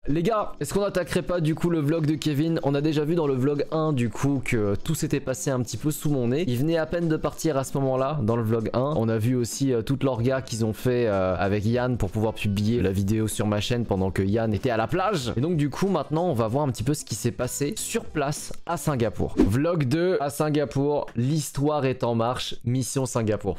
Les gars, est-ce qu'on attaquerait pas du coup le vlog de Kevin? On a déjà vu dans le vlog 1 du coup que tout s'était passé un petit peu sous mon nez. Il venait à peine de partir à ce moment-là dans le vlog 1. On a vu aussi toute l'orga qu'ils ont fait avec Yann pour pouvoir publier la vidéo sur ma chaîne pendant que Yann était à la plage. Et donc du coup maintenant on va voir un petit peu ce qui s'est passé sur place à Singapour. Vlog 2 à Singapour, l'histoire est en marche, mission Singapour.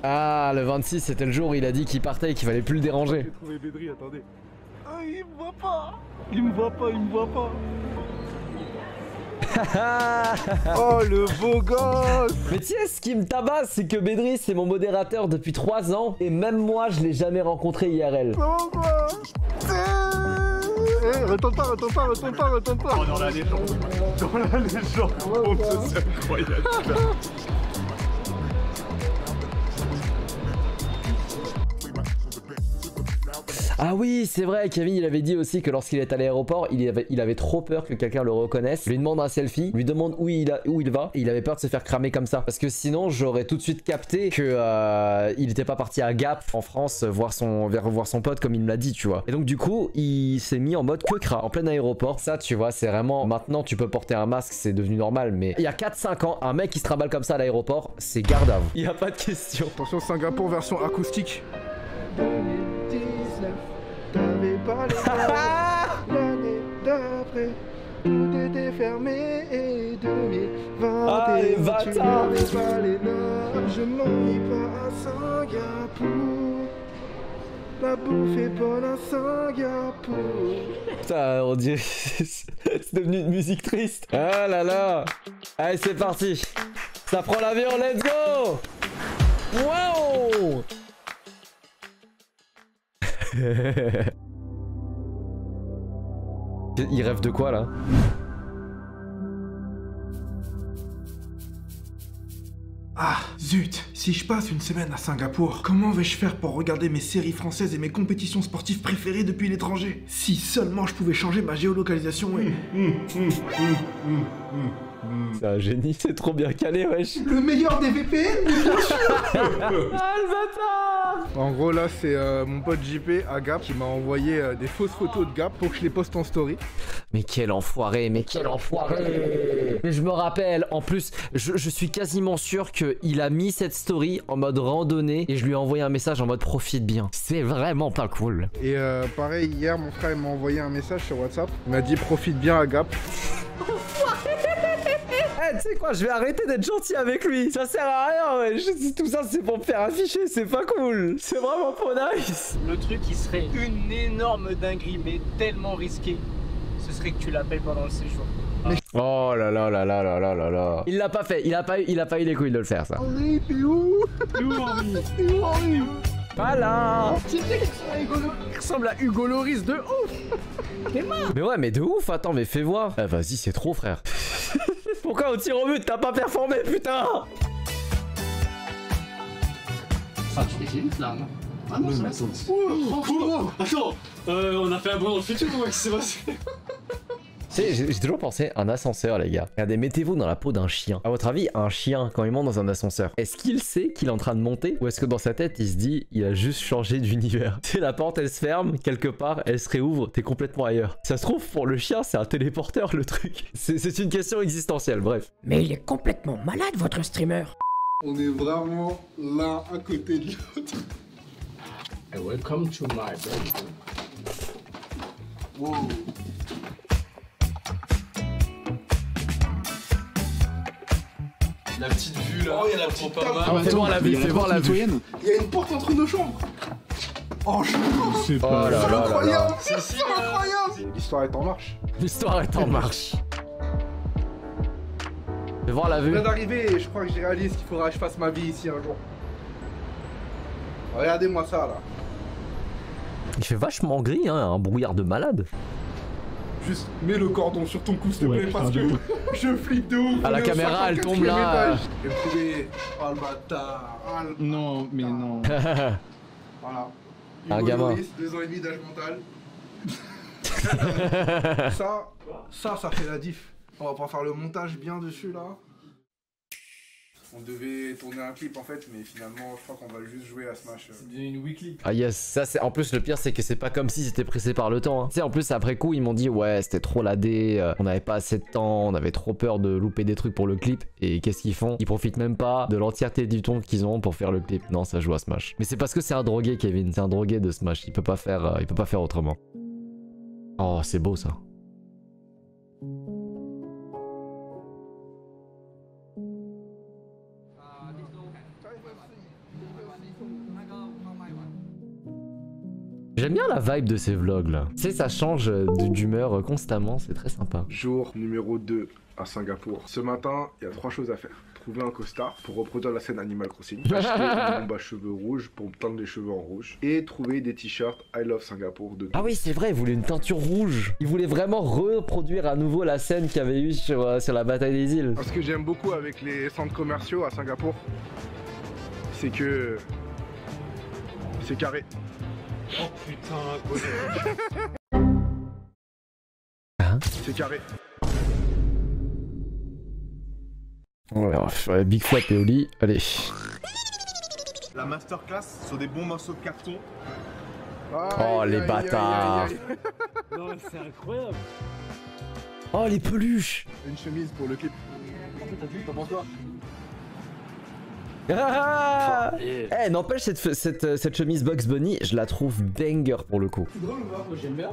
Ah, le 26 c'était le jour où il a dit qu'il partait et qu'il fallait plus le déranger. J'ai trouvé Bédri, attendez. Ah, il me voit pas. Il me voit pas, il me voit pas. Oh le beau gosse. Mais tu sais ce qui me tabasse, c'est que Bédri c'est mon modérateur depuis 3 ans et même moi je l'ai jamais rencontré IRL. Non quoi. Eh, retourne pas. Oh, dans la légende. Dans la légende. Oh, c'est incroyable. Ah oui, c'est vrai, Kevin il avait dit aussi que lorsqu'il est à l'aéroport, il avait trop peur que quelqu'un le reconnaisse, lui demande un selfie, lui demande où il va, et il avait peur de se faire cramer comme ça. Parce que sinon, j'aurais tout de suite capté que il était pas parti à Gap en France voir son pote comme il me l'a dit, tu vois. Et donc du coup, il s'est mis en mode quecra en plein aéroport. Ça, tu vois, c'est vraiment maintenant tu peux porter un masque, c'est devenu normal, mais il y a 4-5 ans, un mec qui se trimballe comme ça à l'aéroport, c'est garde à vous. Il y a pas de question. Attention, Singapour version acoustique. 2019, t'avais pas les l'année d'après, tout était fermé et 2021, tu n'avais pas les nerfs. Je m'ennuie pas à Singapour, la bouffe est bonne à Singapour. Putain, on dirait c'est devenu une musique triste. Ah là là. Allez, c'est parti. Ça prend l'avion, let's go. Wow. Il rêve de quoi là? Ah, zut! Si je passe une semaine à Singapour, comment vais-je faire pour regarder mes séries françaises et mes compétitions sportives préférées depuis l'étranger? Si seulement je pouvais changer ma géolocalisation et... C'est un génie, c'est trop bien calé, wesh. Le meilleur des VPN, bien sûr. Ah le bâtard. En gros là c'est mon pote JP à Gap qui m'a envoyé des fausses photos de Gap pour que je les poste en story. Mais quel enfoiré, mais quel enfoiré. Mais je me rappelle, en plus, je suis quasiment sûr qu'il a mis cette story en mode randonnée et je lui ai envoyé un message en mode profite bien. C'est vraiment pas cool. Et pareil, hier mon frère il m'a envoyé un message sur WhatsApp. Il m'a dit profite bien à Gap. Eh, tu sais quoi, je vais arrêter d'être gentil avec lui. Ça sert à rien, ouais. Tout ça, c'est pour me faire afficher. C'est pas cool. C'est vraiment pas nice. Le truc qui serait une énorme dinguerie, mais tellement risqué, ce serait que tu l'appelles pendant le séjour. Oh là là là là là là là là. Il l'a pas fait. Il a pas eu les couilles de le faire, ça. Henri, t'es où? Nous, Henri. T'es où, Henri? Voilà. Tu sais qu'il ressemble à Hugo Loris de ouf. T'es mort. Mais ouais, mais de ouf. Attends, mais fais voir. Ah, vas-y, c'est trop, frère. Pourquoi au tir au but t'as pas performé, putain? Ah, tu t'es vite là, non? Ah non, ça Attends, on a fait un bond dans le futur ou quoi qui s'est passé? Tu sais, j'ai toujours pensé un ascenseur, les gars. Regardez, mettez-vous dans la peau d'un chien. À votre avis, un chien, quand il monte dans un ascenseur, est-ce qu'il sait qu'il est en train de monter? Ou est-ce que dans sa tête, il se dit, il a juste changé d'univers? Tu sais, la porte, elle se ferme, quelque part, elle se réouvre, t'es complètement ailleurs. Ça se trouve, pour le chien, c'est un téléporteur, le truc. C'est une question existentielle, bref. Mais il est complètement malade, votre streamer. On est vraiment l'un à côté de l'autre. And welcome to my bed. Wow. La petite vue là, Oh, il y a la trop petite pas table. mal. Ah bah, fais voir la vue, fais voir la vue. Il y a une porte entre nos chambres. Oh, je C'est Oh là là là là. incroyable. C'est incroyable. L'histoire est en marche. L'histoire est en marche. Fais voir la Je vue. viens d'arriver et je crois que je réalise qu'il faudra que je fasse ma vie ici un jour. Regardez-moi ça là. Il fait vachement gris, hein, un brouillard de malade. Juste mets le cordon sur ton cou s'il te plaît parce que je flippe de ouf. Ah, la On est au caméra, elle 54e tombe là. étage. Je vais me trouver. Oh le bâtard. Oh, le Non, mais non. Voilà. Un Hugo gamin. Loris, 2 ans et demi d'âge mental. ça fait la diff. On va pouvoir faire le montage bien dessus là. On devait tourner un clip en fait, mais finalement, je crois qu'on va juste jouer à Smash. C'est devenu une weekly. Ah yes, ça c'est. En plus, le pire, c'est que c'est pas comme si c'était pressé par le temps. Hein. Tu sais, en plus, après coup, ils m'ont dit, ouais, c'était trop ladé, on avait pas assez de temps, on avait trop peur de louper des trucs pour le clip. Et qu'est-ce qu'ils font? Ils profitent même pas de l'entièreté du temps qu'ils ont pour faire le clip. Non, ça joue à Smash. Mais c'est parce que c'est un drogué, Kevin. C'est un drogué de Smash. Il peut pas faire autrement. Oh, c'est beau ça. J'aime bien la vibe de ces vlogs là. Tu sais, ça change d'humeur constamment, c'est très sympa. Jour numéro 2 à Singapour. Ce matin, il y a 3 choses à faire. Trouver un costard pour reproduire la scène Animal Crossing. Acheter une bombe à cheveux rouges pour me teindre les cheveux en rouge. Et trouver des t-shirts I Love Singapour de. Ah oui, c'est vrai, il voulait une teinture rouge. Il voulait vraiment reproduire à nouveau la scène qu'il y avait eu sur la bataille des îles. Ce que j'aime beaucoup avec les centres commerciaux à Singapour, c'est que c'est carré. Oh putain, Hein? C'est carré. Ouais, Big Fat et au lit, allez. La masterclass sur des bons morceaux de carton. Oh les bâtards. Non, mais c'est incroyable. Oh les peluches. Une chemise pour le clip. En fait, t'as vu, t'en penses quoi? Ah Et... Eh, n'empêche, cette chemise Bugs Bunny, je la trouve banger pour le coup. C'est drôle ou pas? Moi j'aime bien.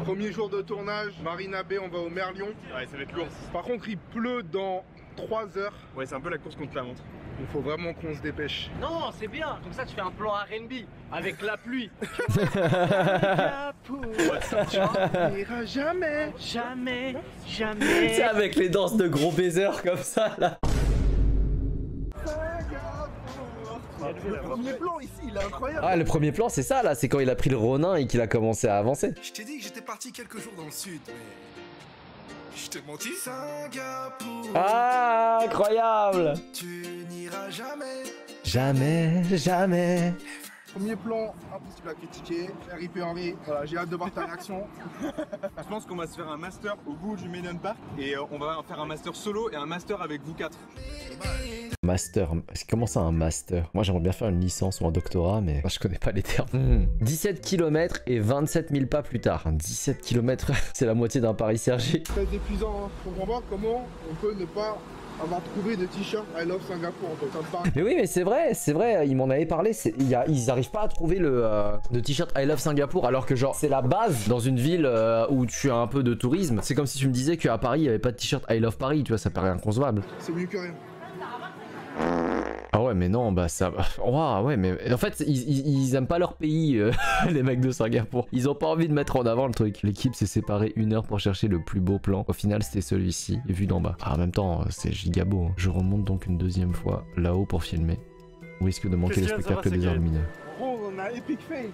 Premier jour de tournage, Marina Bay, on va au Merlion. Ouais, ça va être lourd. Par contre, il pleut dans 3 heures. Ouais, c'est un peu la course contre la montre. Il faut vraiment qu'on se dépêche. Non, c'est bien. Comme ça, tu fais un plan R&B avec la pluie. On n'ira jamais. Jamais, jamais. C'est avec les danses de gros baisers comme ça là. Le premier plan ici, il est incroyable. Ah, le premier plan, c'est ça là, c'est quand il a pris le Ronin et qu'il a commencé à avancer. Je t'ai dit que j'étais parti quelques jours dans le sud, mais... Je t'ai menti. Singapour. Ah, incroyable. Tu n'iras jamais. Jamais, jamais. Premier plan, impossible à critiquer. RIP Henry, voilà, j'ai hâte de voir ta réaction. Je pense qu'on va se faire un master au bout du Maiden Park et on va faire un master solo et un master avec vous 4. Master, comment ça un master? Moi j'aimerais bien faire une licence ou un doctorat, mais je connais pas les termes. 17 km et 27 000 pas plus tard. 17 km, c'est la moitié d'un Paris-Cergy. Très épuisant, hein. Je comprends pas comment on peut ne pas avoir trouvé de t-shirt I Love Singapour en fait. Ça me paraît. Mais oui, mais c'est vrai, ils m'en avaient parlé. Ils arrivent pas à trouver le t-shirt I Love Singapour, alors que genre c'est la base dans une ville où tu as un peu de tourisme. C'est comme si tu me disais qu'à Paris il y avait pas de t-shirt I Love Paris, tu vois, ça paraît inconcevable. C'est mieux que rien. Ah ouais, mais non, bah ça... Waouh, ouais, mais en fait, ils aiment pas leur pays, les mecs de Singapour. Ils ont pas envie de mettre en avant le truc. L'équipe s'est séparée 1 heure pour chercher le plus beau plan. Au final, c'était celui-ci, vu d'en bas. Ah, en même temps, c'est giga beau. Hein. Je remonte donc une 2e fois là-haut pour filmer. Au risque de manquer le spectacle des arts lumineux. Gros, on a epic fail.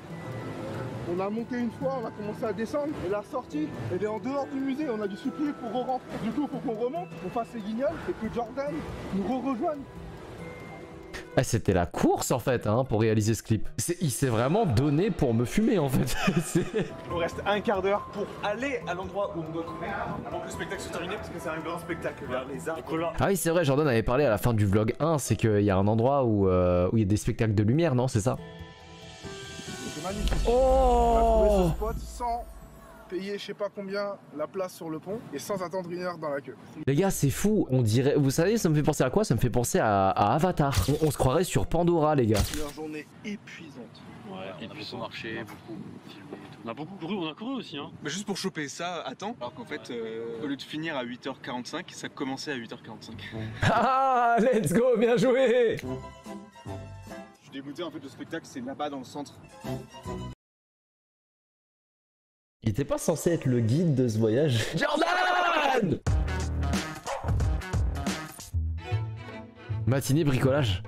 On a monté une fois, on a commencé à descendre, et la sortie, elle est en dehors du musée, on a dû supplier pour re-rentrer. Du coup, il faut qu'on remonte, qu'on fasse les guignols, et que Jordan nous rejoigne. Ah, c'était la course en fait, hein, pour réaliser ce clip. Il s'est vraiment donné pour me fumer en fait. Il nous reste un quart d'heure pour aller à l'endroit où on doit courir avant que le spectacle soit terminé parce que c'est un grand spectacle vers les arts. Ah oui, c'est vrai, Jordan avait parlé à la fin du vlog 1, c'est qu'il y a un endroit où il y a des spectacles de lumière, non? C'est ça? C'est magnifique. Oh! On a trouvé ce spot sans payer je sais pas combien la place sur le pont et sans attendre 1 heure dans la queue. Les gars, c'est fou, on dirait... Vous savez, ça me fait penser à quoi? Ça me fait penser à Avatar. On se croirait sur Pandora, les gars. Une journée épuisante. Ouais, on a beaucoup marché, beaucoup filmé et tout. On a beaucoup couru, on a couru aussi, hein. Mais juste pour choper ça à temps, alors qu'en fait, au lieu de finir à 8h45, ça commençait à 8h45. Ah, let's go, bien joué! Je suis dégoûté, en fait, le spectacle c'est là-bas dans le centre. Il était pas censé être le guide de ce voyage. Jordan! Matinée bricolage.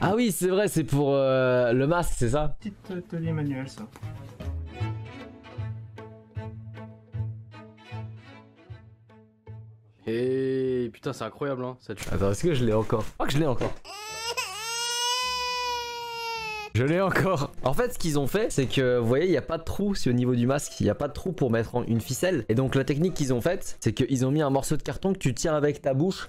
Ah oui, c'est vrai, c'est pour le masque, c'est ça? Petit atelier manuel, ça. Et putain, c'est incroyable, hein, cette... Attends, est-ce que je l'ai encore? Je crois que je l'ai encore. Je l'ai encore. En fait, ce qu'ils ont fait, c'est que, vous voyez, il n'y a pas de trou au niveau du masque. Il n'y a pas de trou pour mettre une ficelle. Et donc, la technique qu'ils ont faite, c'est qu'ils ont mis un morceau de carton que tu tiens avec ta bouche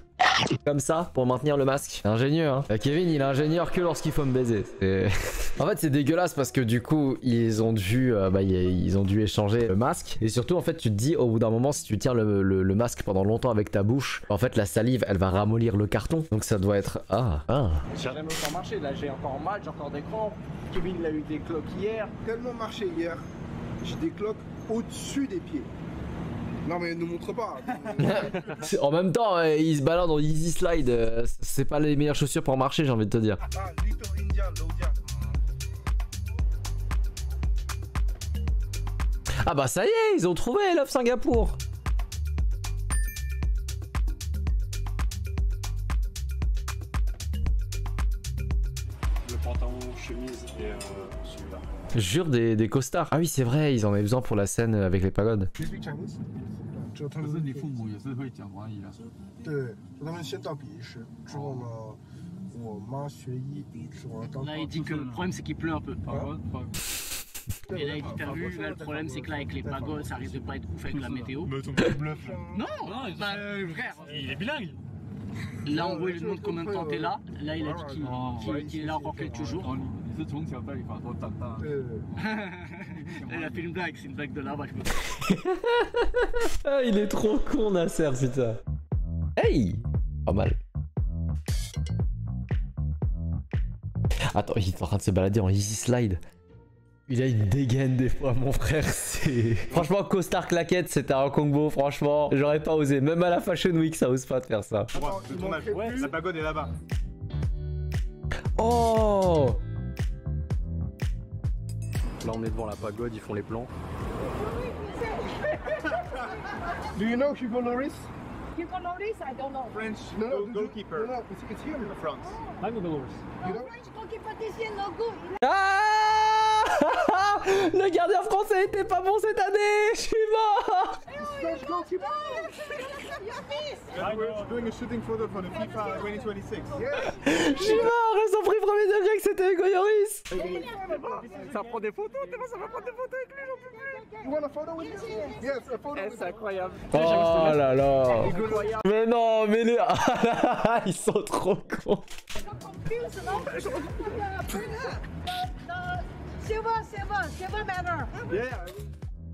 comme ça pour maintenir le masque. Ingénieux, hein. Kevin, il est ingénieur que lorsqu'il faut me baiser. En fait, c'est dégueulasse parce que du coup, ils ont dû échanger le masque. Et surtout, en fait, tu te dis, au bout d'un moment, si tu tiens le masque pendant longtemps avec ta bouche, en fait, la salive, elle va ramollir le carton. Donc ça doit être... J'aimerais autant marcher, là j'ai encore mal, j'ai encore des crampes. Kevin il a eu des cloques hier. Tellement marché hier, j'ai des cloques au-dessus des pieds. Non mais ne montre pas. En même temps, il se balade en easy slide. C'est pas les meilleures chaussures pour marcher, j'ai envie de te dire. Ah, Little India, Laudia. Ah bah ça y est, ils ont trouvé Love Singapour. Le pantalon, chemise et celui-là. Jure des costards. Ah oui, c'est vrai, ils en avaient besoin pour la scène avec les pagodes. You speak Chinese? 可是你父母也是会讲华语啊。对，他们先到比利时，之后呢，我妈学医，之后当。 Là, il dit que le problème, c'est qu'il pleut un peu. Et là, il dit, t'as vu, là, le problème, c'est que là, avec les pagodes, ça risque de pas être ouf avec la météo. Mais ton petit bluff là. Non, bah, frère. Il est bilingue. Là, en gros, il lui demande combien de temps t'es là. Là, il a dit qu'il est là encore quelques jours. 你是从小在法国长大。对。 Elle a fait une blague, c'est une blague de là-bas, je me Ah, il est trop con, Nasser, putain. Hey, pas mal. Attends, il est en train de se balader en easy slide. Il a une dégaine des fois, mon frère, c'est... Franchement, costard claquette, c'était un combo, franchement. J'aurais pas osé. Même à la Fashion Week, ça ose pas de faire ça. Le tournage, ouais, la pagode est là-bas. Oh! Là on est devant la pagode, ils font les plans. Do you know Hugo Lloris? Hugo Lloris, I don't know. French goalkeeper. No, it's here. France. I'm the Dolores. You know? French goalkeeper this year, no good. Ah! Le gardien français était pas bon cette année! Je suis mort! French goalkeeper. And we're doing a shooting photo for the FIFA 2026. Je suis mort! Ils ont pris premier degré que c'était Hugo Lloris! Ça prend des photos, ça va prendre des photos avec lui, j'en peux plus. You want a photo with me? Yes, a photo. C'est incroyable. Oh là là! Mais non, mais les... Ils sont trop cons! Confused, no? Silver matter. Yeah.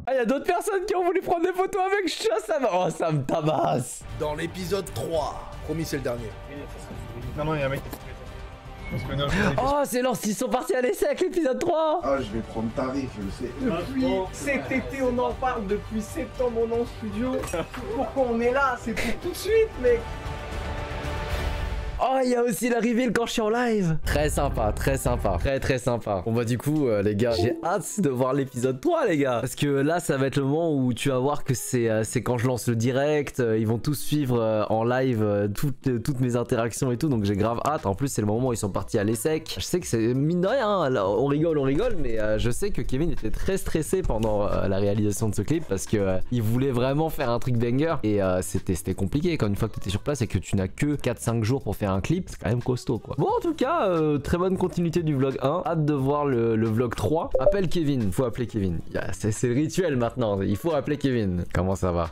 Ah, y'a d'autres personnes qui ont voulu prendre des photos avec ça me... Oh, ça me tabasse! Dans l'épisode 3. Promis, c'est le dernier. Non, il y a un mec. Oh, c'est lorsqu'ils sont partis à l'essai avec l'épisode 3! Ah, je vais prendre tarif, je le sais. Depuis cet été, on en parle, depuis septembre, on est en studio. Pourquoi on est là? C'est pour tout de suite, mec. Oh, il y a aussi la reveal quand je suis en live. Très sympa, très sympa. Très sympa. Bon bah du coup, les gars, j'ai hâte de voir l'épisode 3, les gars. Parce que là, ça va être le moment où tu vas voir que c'est quand je lance le direct. Ils vont tous suivre en live toutes mes interactions et tout. Donc j'ai grave hâte. En plus, c'est le moment où ils sont partis à l'ESSEC. Je sais que c'est mine de rien, hein, là, on rigole. Mais je sais que Kevin était très stressé pendant la réalisation de ce clip. Parce que il voulait vraiment faire un truc banger. Et c'était compliqué. Quand une fois que tu étais sur place et que tu n'as que 4-5 jours pour faire un clip, c'est quand même costaud quoi. Bon en tout cas, très bonne continuité du vlog 1, hâte de voir le vlog 3. Appelle Kevin, faut appeler Kevin. C'est le rituel maintenant, il faut appeler Kevin. Comment ça va?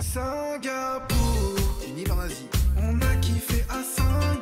Singapour, fini en Asie. On a kiffé à Singapour.